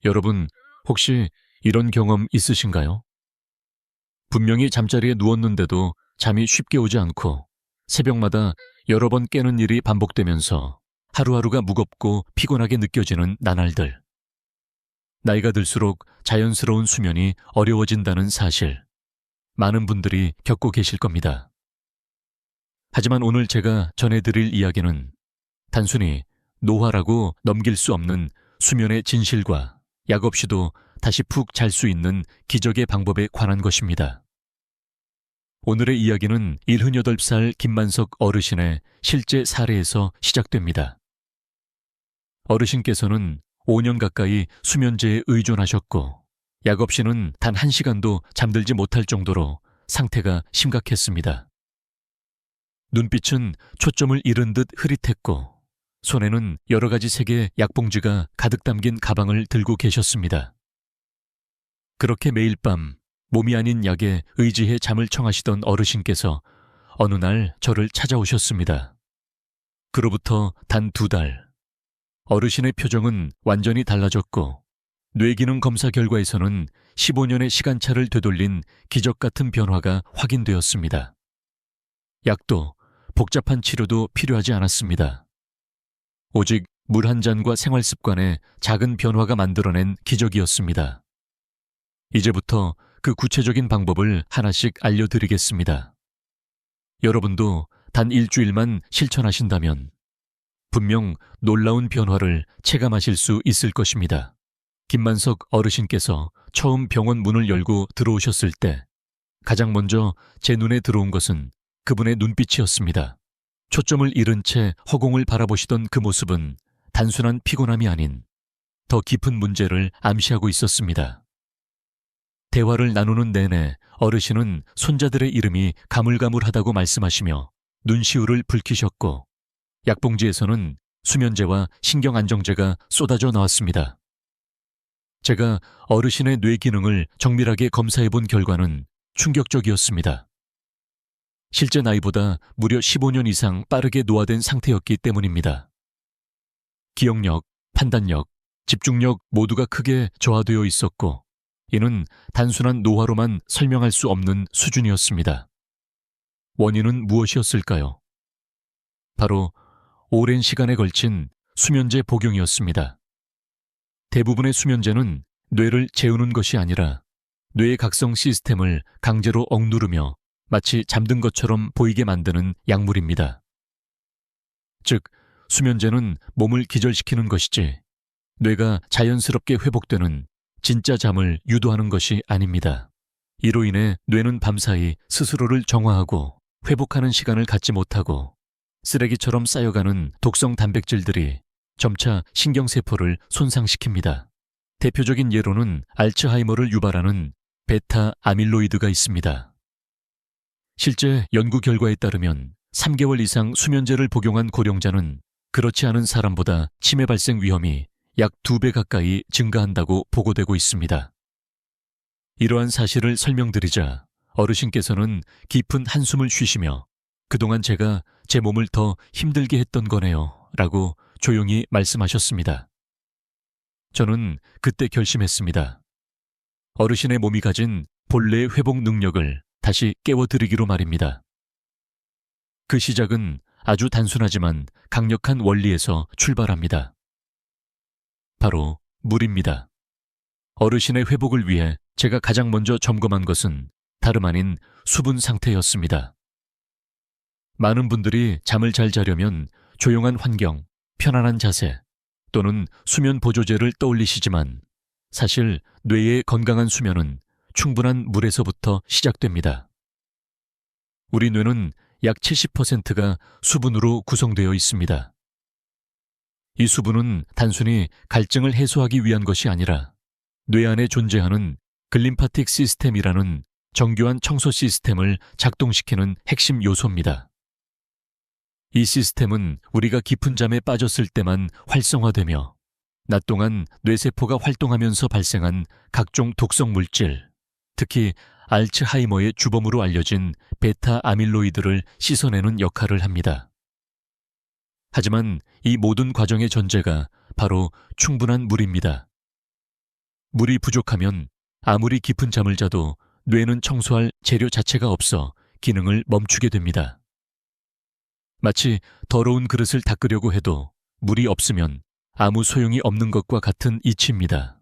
여러분, 혹시 이런 경험 있으신가요? 분명히 잠자리에 누웠는데도 잠이 쉽게 오지 않고 새벽마다 여러 번 깨는 일이 반복되면서 하루하루가 무겁고 피곤하게 느껴지는 나날들. 나이가 들수록 자연스러운 수면이 어려워진다는 사실, 많은 분들이 겪고 계실 겁니다. 하지만 오늘 제가 전해드릴 이야기는 단순히 노화라고 넘길 수 없는 수면의 진실과 약 없이도 다시 푹 잘 수 있는 기적의 방법에 관한 것입니다. 오늘의 이야기는 78살 김만석 어르신의 실제 사례에서 시작됩니다. 어르신께서는 5년 가까이 수면제에 의존하셨고 약 없이는 단 1시간도 잠들지 못할 정도로 상태가 심각했습니다. 눈빛은 초점을 잃은 듯 흐릿했고 손에는 여러 가지 색의 약봉지가 가득 담긴 가방을 들고 계셨습니다. 그렇게 매일 밤 몸이 아닌 약에 의지해 잠을 청하시던 어르신께서 어느 날 저를 찾아오셨습니다. 그로부터 단 2달, 어르신의 표정은 완전히 달라졌고 뇌기능 검사 결과에서는 15년의 시간차를 되돌린 기적 같은 변화가 확인되었습니다. 약도 복잡한 치료도 필요하지 않았습니다. 오직 물 한 잔과 생활 습관에 작은 변화가 만들어낸 기적이었습니다. 이제부터 그 구체적인 방법을 하나씩 알려드리겠습니다. 여러분도 단 일주일만 실천하신다면 분명 놀라운 변화를 체감하실 수 있을 것입니다. 김만석 어르신께서 처음 병원 문을 열고 들어오셨을 때 가장 먼저 제 눈에 들어온 것은 그분의 눈빛이었습니다. 초점을 잃은 채 허공을 바라보시던 그 모습은 단순한 피곤함이 아닌 더 깊은 문제를 암시하고 있었습니다. 대화를 나누는 내내 어르신은 손자들의 이름이 가물가물하다고 말씀하시며 눈시울을 붉히셨고 약봉지에서는 수면제와 신경안정제가 쏟아져 나왔습니다. 제가 어르신의 뇌 기능을 정밀하게 검사해 본 결과는 충격적이었습니다. 실제 나이보다 무려 15년 이상 빠르게 노화된 상태였기 때문입니다. 기억력, 판단력, 집중력 모두가 크게 저하되어 있었고 이는 단순한 노화로만 설명할 수 없는 수준이었습니다. 원인은 무엇이었을까요? 바로 오랜 시간에 걸친 수면제 복용이었습니다. 대부분의 수면제는 뇌를 재우는 것이 아니라 뇌의 각성 시스템을 강제로 억누르며 마치 잠든 것처럼 보이게 만드는 약물입니다. 즉, 수면제는 몸을 기절시키는 것이지 뇌가 자연스럽게 회복되는 진짜 잠을 유도하는 것이 아닙니다. 이로 인해 뇌는 밤사이 스스로를 정화하고 회복하는 시간을 갖지 못하고 쓰레기처럼 쌓여가는 독성 단백질들이 점차 신경세포를 손상시킵니다. 대표적인 예로는 알츠하이머를 유발하는 베타 아밀로이드가 있습니다. 실제 연구 결과에 따르면 3개월 이상 수면제를 복용한 고령자는 그렇지 않은 사람보다 치매 발생 위험이 약 2배 가까이 증가한다고 보고되고 있습니다. 이러한 사실을 설명드리자 어르신께서는 깊은 한숨을 쉬시며 그동안 제가 제 몸을 더 힘들게 했던 거네요 라고 조용히 말씀하셨습니다. 저는 그때 결심했습니다. 어르신의 몸이 가진 본래의 회복 능력을 다시 깨워드리기로 말입니다. 그 시작은 아주 단순하지만 강력한 원리에서 출발합니다. 바로 물입니다. 어르신의 회복을 위해 제가 가장 먼저 점검한 것은 다름 아닌 수분 상태였습니다. 많은 분들이 잠을 잘 자려면 조용한 환경, 편안한 자세 또는 수면 보조제를 떠올리시지만 사실 뇌의 건강한 수면은 충분한 물에서부터 시작됩니다. 우리 뇌는 약 70%가 수분으로 구성되어 있습니다. 이 수분은 단순히 갈증을 해소하기 위한 것이 아니라 뇌 안에 존재하는 글림파틱 시스템이라는 정교한 청소 시스템을 작동시키는 핵심 요소입니다. 이 시스템은 우리가 깊은 잠에 빠졌을 때만 활성화되며 낮 동안 뇌세포가 활동하면서 발생한 각종 독성 물질, 특히 알츠하이머의 주범으로 알려진 베타 아밀로이드를 씻어내는 역할을 합니다. 하지만 이 모든 과정의 전제가 바로 충분한 물입니다. 물이 부족하면 아무리 깊은 잠을 자도 뇌는 청소할 재료 자체가 없어 기능을 멈추게 됩니다. 마치 더러운 그릇을 닦으려고 해도 물이 없으면 아무 소용이 없는 것과 같은 이치입니다.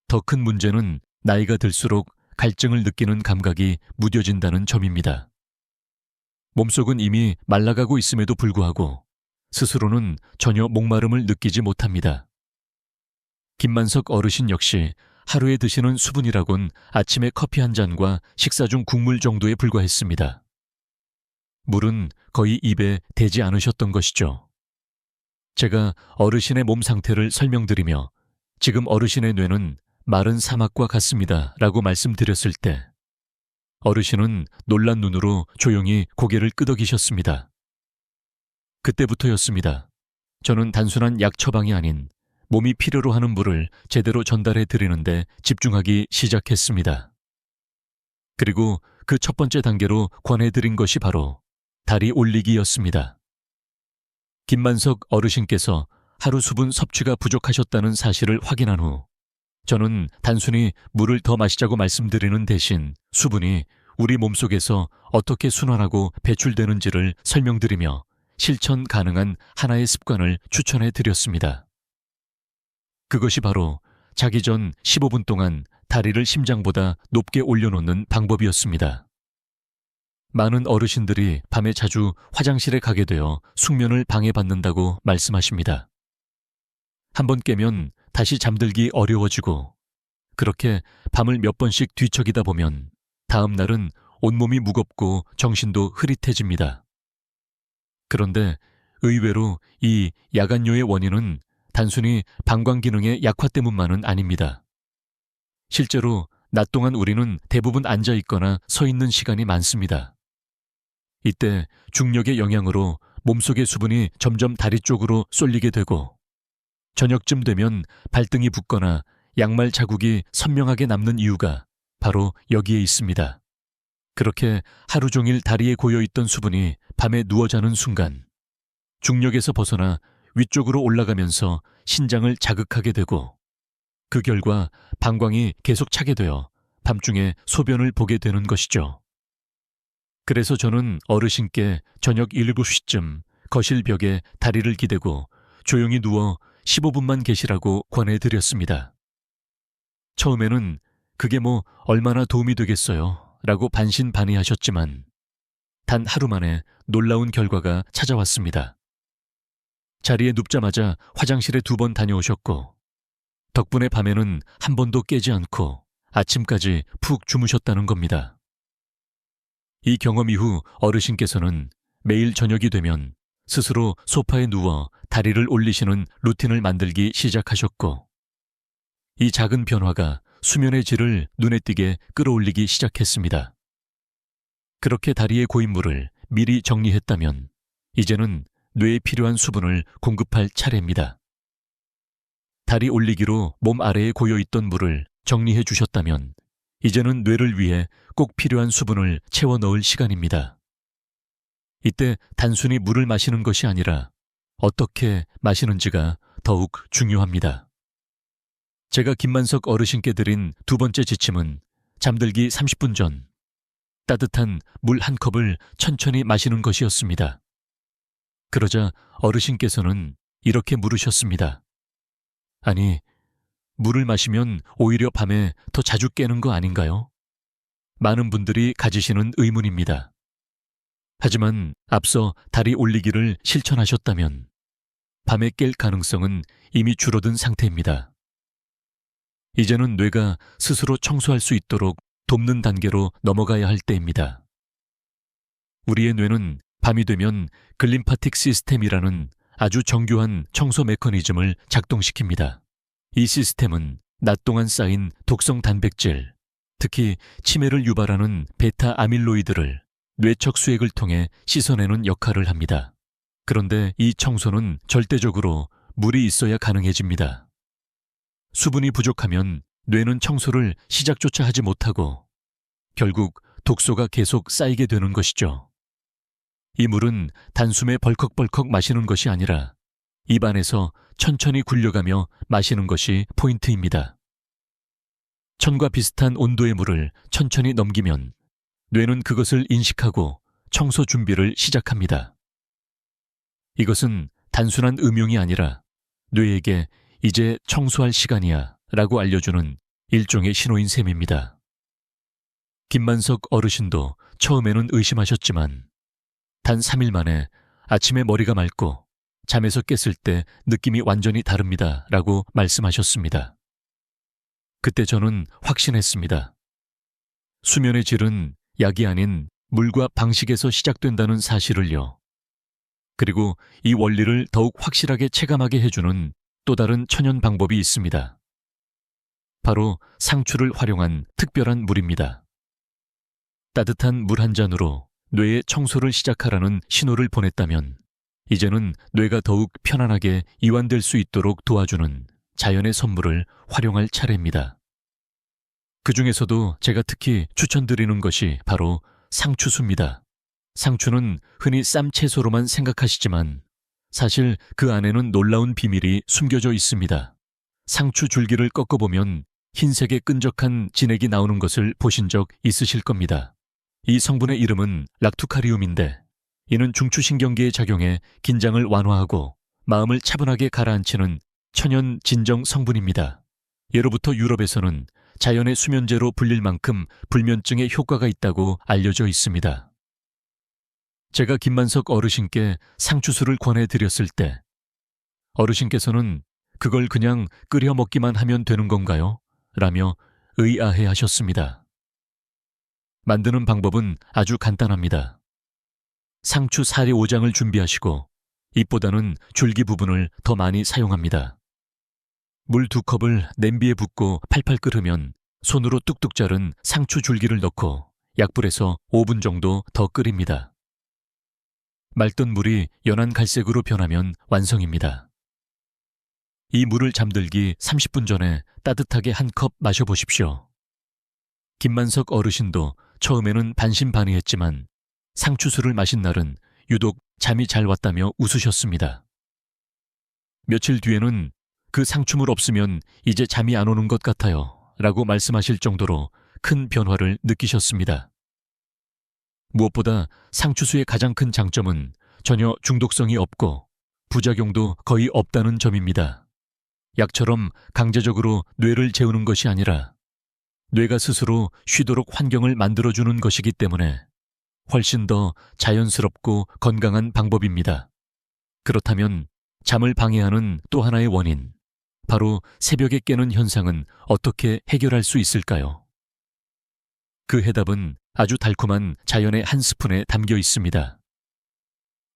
더 큰 문제는 나이가 들수록 갈증을 느끼는 감각이 무뎌진다는 점입니다. 몸속은 이미 말라가고 있음에도 불구하고 스스로는 전혀 목마름을 느끼지 못합니다. 김만석 어르신 역시 하루에 드시는 수분이라곤 아침에 커피 한 잔과 식사 중 국물 정도에 불과했습니다. 물은 거의 입에 대지 않으셨던 것이죠. 제가 어르신의 몸 상태를 설명드리며 지금 어르신의 뇌는 마른 사막과 같습니다 라고 말씀드렸을 때 어르신은 놀란 눈으로 조용히 고개를 끄덕이셨습니다. 그때부터였습니다. 저는 단순한 약 처방이 아닌 몸이 필요로 하는 물을 제대로 전달해 드리는데 집중하기 시작했습니다. 그리고 그 첫 번째 단계로 권해드린 것이 바로 다리 올리기였습니다. 김만석 어르신께서 하루 수분 섭취가 부족하셨다는 사실을 확인한 후 저는 단순히 물을 더 마시자고 말씀드리는 대신 수분이 우리 몸속에서 어떻게 순환하고 배출되는지를 설명드리며 실천 가능한 하나의 습관을 추천해 드렸습니다. 그것이 바로 자기 전 15분 동안 다리를 심장보다 높게 올려놓는 방법이었습니다. 많은 어르신들이 밤에 자주 화장실에 가게 되어 숙면을 방해받는다고 말씀하십니다. 한번 깨면 다시 잠들기 어려워지고 그렇게 밤을 몇 번씩 뒤척이다 보면 다음 날은 온몸이 무겁고 정신도 흐릿해집니다. 그런데 의외로 이 야간요의 원인은 단순히 방광 기능의 약화 때문만은 아닙니다. 실제로 낮 동안 우리는 대부분 앉아 있거나 서 있는 시간이 많습니다. 이때 중력의 영향으로 몸속의 수분이 점점 다리 쪽으로 쏠리게 되고 저녁쯤 되면 발등이 붓거나 양말 자국이 선명하게 남는 이유가 바로 여기에 있습니다. 그렇게 하루 종일 다리에 고여있던 수분이 밤에 누워 자는 순간 중력에서 벗어나 위쪽으로 올라가면서 신장을 자극하게 되고 그 결과 방광이 계속 차게 되어 밤중에 소변을 보게 되는 것이죠. 그래서 저는 어르신께 저녁 7시쯤 거실 벽에 다리를 기대고 조용히 누워 15분만 계시라고 권해드렸습니다. 처음에는 그게 뭐 얼마나 도움이 되겠어요 라고 반신반의하셨지만 단 하루 만에 놀라운 결과가 찾아왔습니다. 자리에 눕자마자 화장실에 2번 다녀오셨고 덕분에 밤에는 한 번도 깨지 않고 아침까지 푹 주무셨다는 겁니다. 이 경험 이후 어르신께서는 매일 저녁이 되면 스스로 소파에 누워 다리를 올리시는 루틴을 만들기 시작하셨고 이 작은 변화가 수면의 질을 눈에 띄게 끌어올리기 시작했습니다. 그렇게 다리에 고인 물을 미리 정리했다면 이제는 뇌에 필요한 수분을 공급할 차례입니다. 다리 올리기로 몸 아래에 고여있던 물을 정리해 주셨다면 이제는 뇌를 위해 꼭 필요한 수분을 채워 넣을 시간입니다. 이때 단순히 물을 마시는 것이 아니라 어떻게 마시는지가 더욱 중요합니다. 제가 김만석 어르신께 드린 2번째 지침은 잠들기 30분 전 따뜻한 물 한 컵을 천천히 마시는 것이었습니다. 그러자 어르신께서는 이렇게 물으셨습니다. 아니, 물을 마시면 오히려 밤에 더 자주 깨는 거 아닌가요? 많은 분들이 가지시는 의문입니다. 하지만 앞서 다리 올리기를 실천하셨다면 밤에 깰 가능성은 이미 줄어든 상태입니다. 이제는 뇌가 스스로 청소할 수 있도록 돕는 단계로 넘어가야 할 때입니다. 우리의 뇌는 밤이 되면 글림파틱 시스템이라는 아주 정교한 청소 메커니즘을 작동시킵니다. 이 시스템은 낮 동안 쌓인 독성 단백질, 특히 치매를 유발하는 베타 아밀로이드를 뇌척 수액을 통해 씻어내는 역할을 합니다. 그런데 이 청소는 절대적으로 물이 있어야 가능해집니다. 수분이 부족하면 뇌는 청소를 시작조차 하지 못하고 결국 독소가 계속 쌓이게 되는 것이죠. 이 물은 단숨에 벌컥벌컥 마시는 것이 아니라 입안에서 천천히 굴려가며 마시는 것이 포인트입니다. 천과 비슷한 온도의 물을 천천히 넘기면 뇌는 그것을 인식하고 청소 준비를 시작합니다. 이것은 단순한 음용이 아니라 뇌에게 이제 청소할 시간이야 라고 알려주는 일종의 신호인 셈입니다. 김만석 어르신도 처음에는 의심하셨지만 단 3일 만에 아침에 머리가 맑고 잠에서 깼을 때 느낌이 완전히 다릅니다 라고 말씀하셨습니다. 그때 저는 확신했습니다. 수면의 질은 약이 아닌 물과 방식에서 시작된다는 사실을요. 그리고 이 원리를 더욱 확실하게 체감하게 해주는 또 다른 천연 방법이 있습니다. 바로 상추를 활용한 특별한 물입니다. 따뜻한 물 한 잔으로 뇌의 청소를 시작하라는 신호를 보냈다면 이제는 뇌가 더욱 편안하게 이완될 수 있도록 도와주는 자연의 선물을 활용할 차례입니다. 그 중에서도 제가 특히 추천드리는 것이 바로 상추수입니다. 상추는 흔히 쌈채소로만 생각하시지만 사실 그 안에는 놀라운 비밀이 숨겨져 있습니다. 상추 줄기를 꺾어보면 흰색의 끈적한 진액이 나오는 것을 보신 적 있으실 겁니다. 이 성분의 이름은 락투카리움인데 이는 중추신경계에 작용해 긴장을 완화하고 마음을 차분하게 가라앉히는 천연 진정 성분입니다. 예로부터 유럽에서는 자연의 수면제로 불릴 만큼 불면증에 효과가 있다고 알려져 있습니다. 제가 김만석 어르신께 상추수를 권해드렸을 때 어르신께서는 그걸 그냥 끓여 먹기만 하면 되는 건가요? 라며 의아해 하셨습니다. 만드는 방법은 아주 간단합니다. 상추 사리 5장을 준비하시고 잎보다는 줄기 부분을 더 많이 사용합니다. 물 2컵을 냄비에 붓고 팔팔 끓으면 손으로 뚝뚝 자른 상추 줄기를 넣고 약불에서 5분 정도 더 끓입니다. 맑던 물이 연한 갈색으로 변하면 완성입니다. 이 물을 잠들기 30분 전에 따뜻하게 한 컵 마셔보십시오. 김만석 어르신도 처음에는 반신반의했지만 상추수를 마신 날은 유독 잠이 잘 왔다며 웃으셨습니다. 며칠 뒤에는 그 상추물 없으면 이제 잠이 안 오는 것 같아요 라고 말씀하실 정도로 큰 변화를 느끼셨습니다. 무엇보다 상추수의 가장 큰 장점은 전혀 중독성이 없고 부작용도 거의 없다는 점입니다. 약처럼 강제적으로 뇌를 재우는 것이 아니라 뇌가 스스로 쉬도록 환경을 만들어주는 것이기 때문에 훨씬 더 자연스럽고 건강한 방법입니다. 그렇다면 잠을 방해하는 또 하나의 원인, 바로 새벽에 깨는 현상은 어떻게 해결할 수 있을까요? 그 해답은 아주 달콤한 자연의 한 스푼에 담겨 있습니다.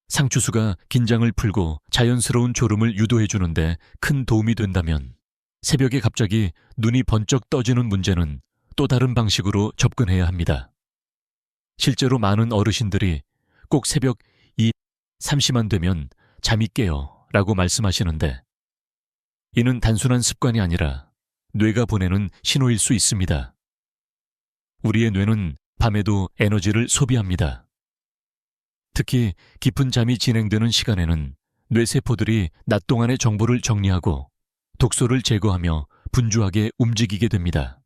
상추수가 긴장을 풀고 자연스러운 졸음을 유도해 주는데 큰 도움이 된다면 새벽에 갑자기 눈이 번쩍 떠지는 문제는 또 다른 방식으로 접근해야 합니다. 실제로 많은 어르신들이 꼭 새벽 2, 3시만 되면 잠이 깨요 라고 말씀하시는데 이는 단순한 습관이 아니라 뇌가 보내는 신호일 수 있습니다. 우리의 뇌는 밤에도 에너지를 소비합니다. 특히 깊은 잠이 진행되는 시간에는 뇌세포들이 낮 동안의 정보를 정리하고 독소를 제거하며 분주하게 움직이게 됩니다.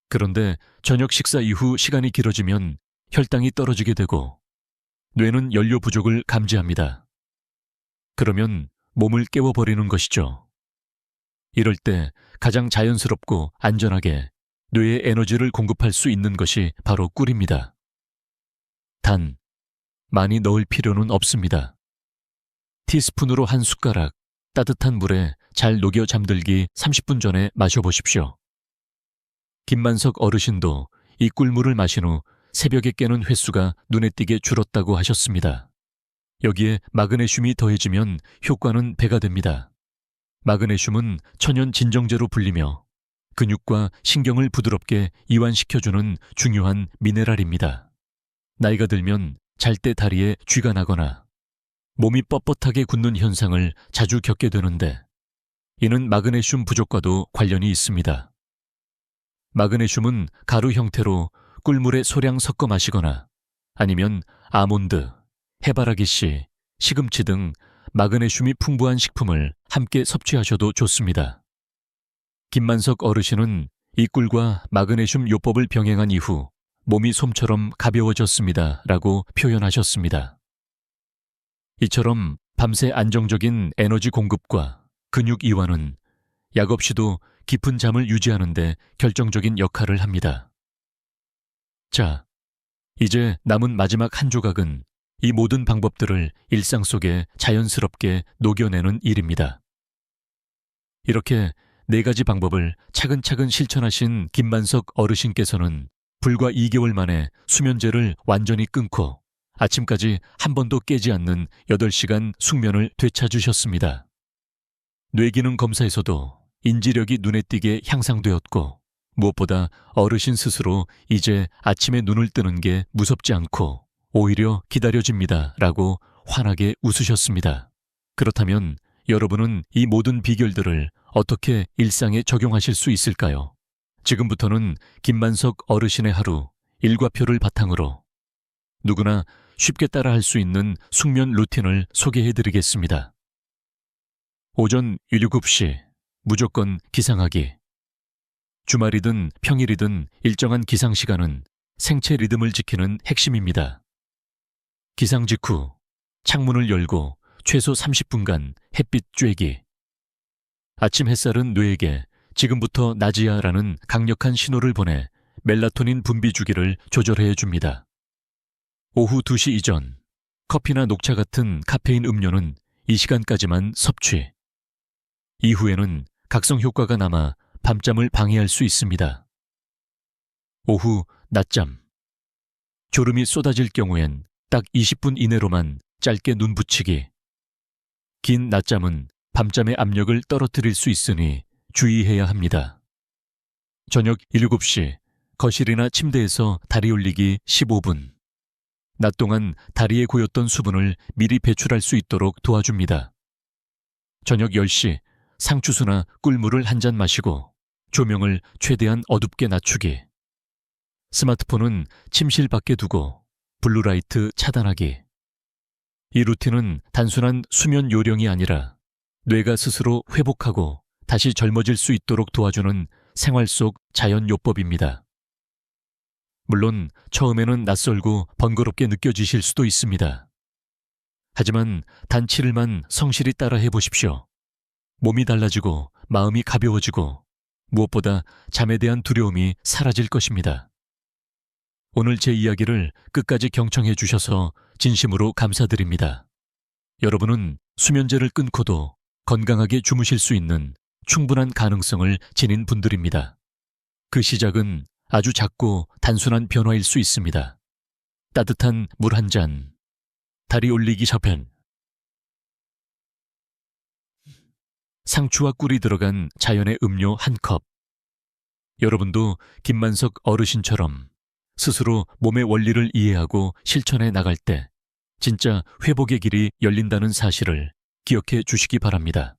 그런데 저녁 식사 이후 시간이 길어지면 혈당이 떨어지게 되고 뇌는 연료 부족을 감지합니다. 그러면 몸을 깨워버리는 것이죠. 이럴 때 가장 자연스럽고 안전하게 뇌에 에너지를 공급할 수 있는 것이 바로 꿀입니다. 단, 많이 넣을 필요는 없습니다. 티스푼으로 한 숟가락 따뜻한 물에 잘 녹여 잠들기 30분 전에 마셔보십시오. 김만석 어르신도 이 꿀물을 마신 후 새벽에 깨는 횟수가 눈에 띄게 줄었다고 하셨습니다. 여기에 마그네슘이 더해지면 효과는 배가 됩니다. 마그네슘은 천연 진정제로 불리며 근육과 신경을 부드럽게 이완시켜주는 중요한 미네랄입니다. 나이가 들면 잘 때 다리에 쥐가 나거나 몸이 뻣뻣하게 굳는 현상을 자주 겪게 되는데 이는 마그네슘 부족과도 관련이 있습니다. 마그네슘은 가루 형태로 꿀물에 소량 섞어 마시거나 아니면 아몬드, 해바라기씨, 시금치 등 마그네슘이 풍부한 식품을 함께 섭취하셔도 좋습니다. 김만석 어르신은 이 꿀과 마그네슘 요법을 병행한 이후 몸이 솜처럼 가벼워졌습니다. 라고 표현하셨습니다. 이처럼 밤새 안정적인 에너지 공급과 근육 이완은 약 없이도 깊은 잠을 유지하는 데 결정적인 역할을 합니다. 자, 이제 남은 마지막 한 조각은 이 모든 방법들을 일상 속에 자연스럽게 녹여내는 일입니다. 이렇게 4가지 방법을 차근차근 실천하신 김만석 어르신께서는 불과 2개월 만에 수면제를 완전히 끊고 아침까지 한 번도 깨지 않는 8시간 숙면을 되찾으셨습니다. 뇌기능 검사에서도 인지력이 눈에 띄게 향상되었고 무엇보다 어르신 스스로 이제 아침에 눈을 뜨는 게 무섭지 않고 오히려 기다려집니다. 라고 환하게 웃으셨습니다. 그렇다면 여러분은 이 모든 비결들을 어떻게 일상에 적용하실 수 있을까요? 지금부터는 김만석 어르신의 하루 일과표를 바탕으로 누구나 쉽게 따라할 수 있는 숙면 루틴을 소개해드리겠습니다. 오전 7시 무조건 기상하기. 주말이든 평일이든 일정한 기상시간은 생체 리듬을 지키는 핵심입니다. 기상 직후 창문을 열고 최소 30분간 햇빛 쬐기. 아침 햇살은 뇌에게 지금부터 낮이야 라는 강력한 신호를 보내 멜라토닌 분비 주기를 조절해 줍니다. 오후 2시 이전 커피나 녹차 같은 카페인 음료는 이 시간까지만 섭취. 이후에는 각성 효과가 남아 밤잠을 방해할 수 있습니다. 오후 낮잠. 졸음이 쏟아질 경우엔 딱 20분 이내로만 짧게 눈 붙이기. 긴 낮잠은 밤잠의 압력을 떨어뜨릴 수 있으니 주의해야 합니다. 저녁 7시 거실이나 침대에서 다리 올리기 15분. 낮 동안 다리에 고였던 수분을 미리 배출할 수 있도록 도와줍니다. 저녁 10시 상추수나 꿀물을 한 잔 마시고 조명을 최대한 어둡게 낮추기. 스마트폰은 침실 밖에 두고 블루라이트 차단하기. 이 루틴은 단순한 수면 요령이 아니라 뇌가 스스로 회복하고 다시 젊어질 수 있도록 도와주는 생활 속 자연요법입니다. 물론 처음에는 낯설고 번거롭게 느껴지실 수도 있습니다. 하지만 단 7일만 성실히 따라 해보십시오. 몸이 달라지고 마음이 가벼워지고 무엇보다 잠에 대한 두려움이 사라질 것입니다. 오늘 제 이야기를 끝까지 경청해 주셔서 진심으로 감사드립니다. 여러분은 수면제를 끊고도 건강하게 주무실 수 있는 충분한 가능성을 지닌 분들입니다. 그 시작은 아주 작고 단순한 변화일 수 있습니다. 따뜻한 물 한 잔, 다리 올리기 저편, 상추와 꿀이 들어간 자연의 음료 한 컵. 여러분도 김만석 어르신처럼 스스로 몸의 원리를 이해하고 실천해 나갈 때 진짜 회복의 길이 열린다는 사실을 기억해 주시기 바랍니다.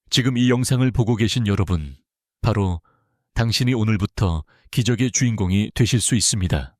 지금 이 영상을 보고 계신 여러분, 바로 당신이 오늘부터 기적의 주인공이 되실 수 있습니다.